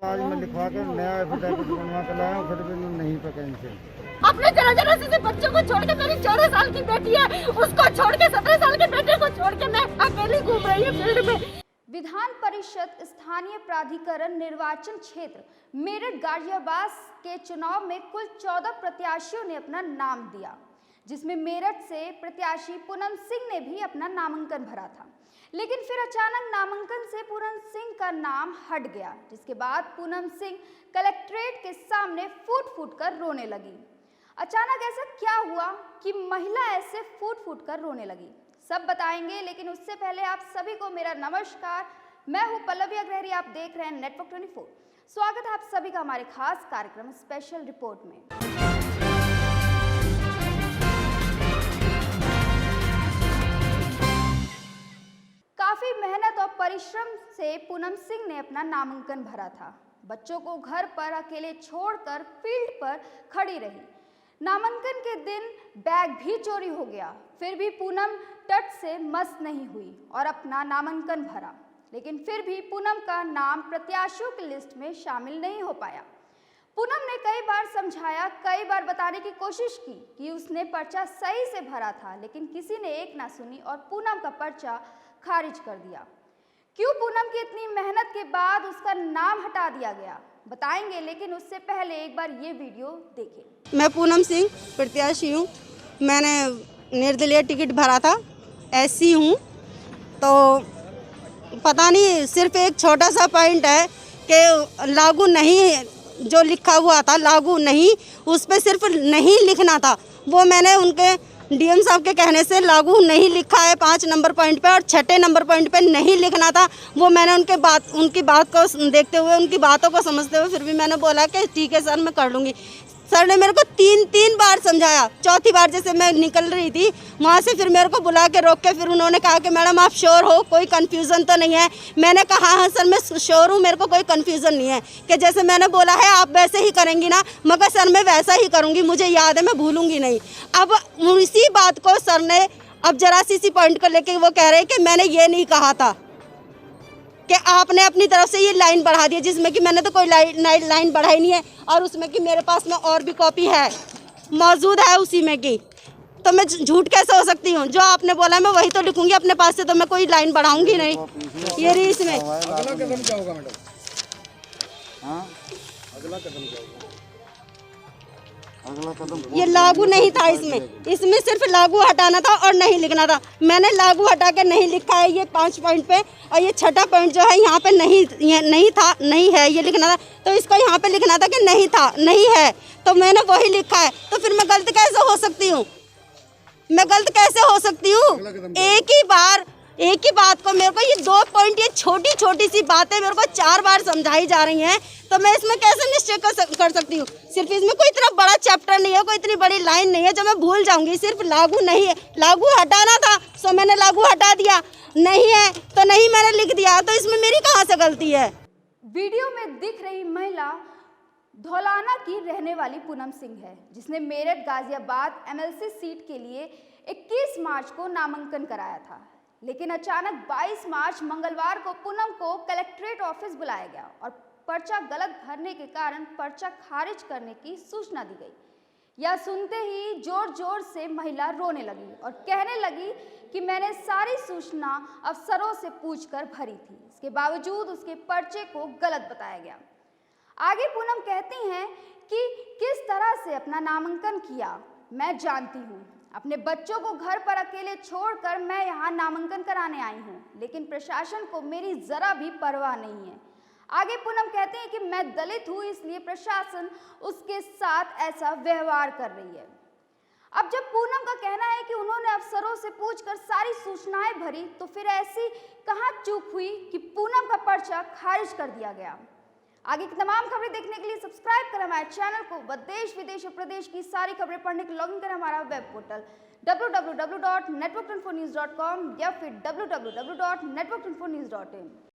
आज मैं लिखवा के नया एफिडेविट बनवा के लाया हूँ, फिर भी नहीं पे कैंसिल। अपने जरा से बच्चों को छोड़ के, मेरी 14 साल की बेटी है, उसको छोड़ के 17 साल के बेटे को छोड़ के मैं अकेली घूम रही हूँ फील्ड में। विधान परिषद स्थानीय प्राधिकरण निर्वाचन क्षेत्र मेरठ गाजियाबाद के चुनाव में कुल 14 प्रत्याशियों ने अपना नाम दिया, जिसमें मेरठ से प्रत्याशी पूनम सिंह ने भी अपना नामांकन भरा था। लेकिन फिर अचानक नामांकन से पूनम सिंह का नाम हट गया, जिसके बाद पूनम सिंह कलेक्ट्रेट के सामने फूट फूट कर रोने लगी। अचानक ऐसा क्या हुआ कि महिला ऐसे फूट फूट कर रोने लगी, सब बताएंगे। लेकिन उससे पहले आप सभी को मेरा नमस्कार। मैं हूं पल्लवी अग्रहरी, आप देख रहे हैं नेटवर्क 24। स्वागत है आप सभी का हमारे खास कार्यक्रम स्पेशल रिपोर्ट में। काफी मेहनत और परिश्रम से पूनम सिंह ने अपना नामांकन भरा था। बच्चों को घर पर अकेले छोड़कर फील्ड पर खड़ी रही। नामांकन के दिन बैग भी चोरी हो गया, फिर भी पूनम टट से मस नहीं हुई और अपना नामांकन भरा। लेकिन फिर भी पूनम का नाम प्रत्याशियों की लिस्ट में शामिल नहीं हो पाया। पूनम ने कई बार समझाया, कई बार बताने की कोशिश की कि उसने पर्चा सही से भरा था, लेकिन किसी ने एक ना सुनी और पूनम का पर्चा खारिज कर दिया। क्यों पूनम की इतनी मेहनत के बाद उसका नाम हटा दिया गया, बताएंगे। लेकिन उससे पहले एक बार ये वीडियो देखें। मैं पूनम सिंह प्रत्याशी हूँ। मैंने निर्दलीय टिकट भरा था, एससी हूँ। तो पता नहीं, सिर्फ एक छोटा सा पॉइंट है कि लागू नहीं, जो लिखा हुआ था लागू नहीं, उस पर सिर्फ नहीं लिखना था। वो मैंने उनके डीएम साहब के कहने से लागू नहीं लिखा है 5 नंबर पॉइंट पे, और 6 नंबर पॉइंट पे नहीं लिखना था। वो मैंने उनकी बात को देखते हुए, उनकी बातों को समझते हुए फिर भी मैंने बोला कि ठीक है सर, मैं कर लूँगी। सर ने मेरे को तीन बार समझाया। चौथी बार जैसे मैं निकल रही थी वहाँ से, फिर मेरे को बुला के रोक के फिर उन्होंने कहा कि मैडम आप श्योर हो, कोई कन्फ्यूज़न तो नहीं है। मैंने कहा हाँ सर मैं श्योर हूँ, मेरे को कोई कन्फ्यूज़न नहीं है। कि जैसे मैंने बोला है आप वैसे ही करेंगी ना, मगर सर मैं वैसा ही करूँगी, मुझे याद है, मैं भूलूँगी नहीं। अब इसी बात को सर ने अब जरा सी पॉइंट को लेके वो कह रहे हैं कि मैंने ये नहीं कहा था, कि आपने अपनी तरफ से ये लाइन बढ़ा दी है, जिसमें कि मैंने तो कोई लाइन बढ़ाई नहीं है। और उसमें कि मेरे पास में और भी कॉपी है, मौजूद है उसी में की। तो मैं झूठ कैसे हो सकती हूँ? जो आपने बोला मैं वही तो लिखूंगी अपने पास से, तो मैं कोई लाइन बढ़ाऊंगी नहीं। ये रही इसमें। अगला कदम क्या होगा मैडम? हाँ, अगला कदम क्या होगा? अगला कदम ये लागू नहीं था, इसमें सिर्फ लागू हटाना था और नहीं लिखना था। मैंने लागू हटा के नहीं लिखा है ये 5 पॉइंट पे, और ये 6ठा पॉइंट जो है यहाँ पे नहीं था, नहीं है, ये लिखना था। तो इसको यहाँ पे लिखना था कि नहीं था, नहीं है, तो मैंने वही लिखा है। तो फिर मैं गलत कैसे हो सकती हूँ? मैं गलत कैसे हो सकती हूँ? एक ही बात को मेरे को ये 2 पॉइंट, ये छोटी सी बातें मेरे को 4 बार समझाई जा रही हैं, तो मैं इसमें कैसे निश्चय कर सकती हूँ? सिर्फ इसमें कोई इतना बड़ा चैप्टर नहीं है, कोई इतनी बड़ी लाइन नहीं है जो मैं भूल जाऊंगी। सिर्फ लागू नहीं है, लागू हटाना था सो मैंने लागू हटा दिया, नहीं है तो नहीं मैंने लिख दिया। तो इसमें मेरी कहाँ से गलती है? वीडियो में दिख रही महिला धौलाना की रहने वाली पूनम सिंह है, जिसने मेरठ गाजियाबाद एमएलसी सीट के लिए 21 मार्च को नामांकन कराया था। लेकिन अचानक 22 मार्च मंगलवार को पूनम को कलेक्ट्रेट ऑफिस बुलाया गया और पर्चा गलत भरने के कारण पर्चा खारिज करने की सूचना दी गई। यह सुनते ही जोर जोर से महिला रोने लगी और कहने लगी कि मैंने सारी सूचना अफसरों से पूछकर भरी थी, इसके बावजूद उसके पर्चे को गलत बताया गया। आगे पूनम कहती हैं कि किस तरह से अपना नामांकन किया मैं जानती हूँ। अपने बच्चों को घर पर अकेले छोड़कर मैं यहाँ नामांकन कराने आई हूँ, लेकिन प्रशासन को मेरी जरा भी परवाह नहीं है। आगे पूनम कहती हैं कि मैं दलित हूँ, इसलिए प्रशासन उसके साथ ऐसा व्यवहार कर रही है। अब जब पूनम का कहना है कि उन्होंने अफसरों से पूछकर सारी सूचनाएं भरी, तो फिर ऐसी कहाँ चूक हुई कि पूनम का पर्चा खारिज कर दिया गया? आगे की तमाम खबरें देखने के लिए सब्सक्राइब करें हमारे चैनल को। देश विदेश और प्रदेश की सारी खबरें पढ़ने के लिए लॉगिन करें हमारा वेब पोर्टल www.network24news.com या फिर www.network24news.in।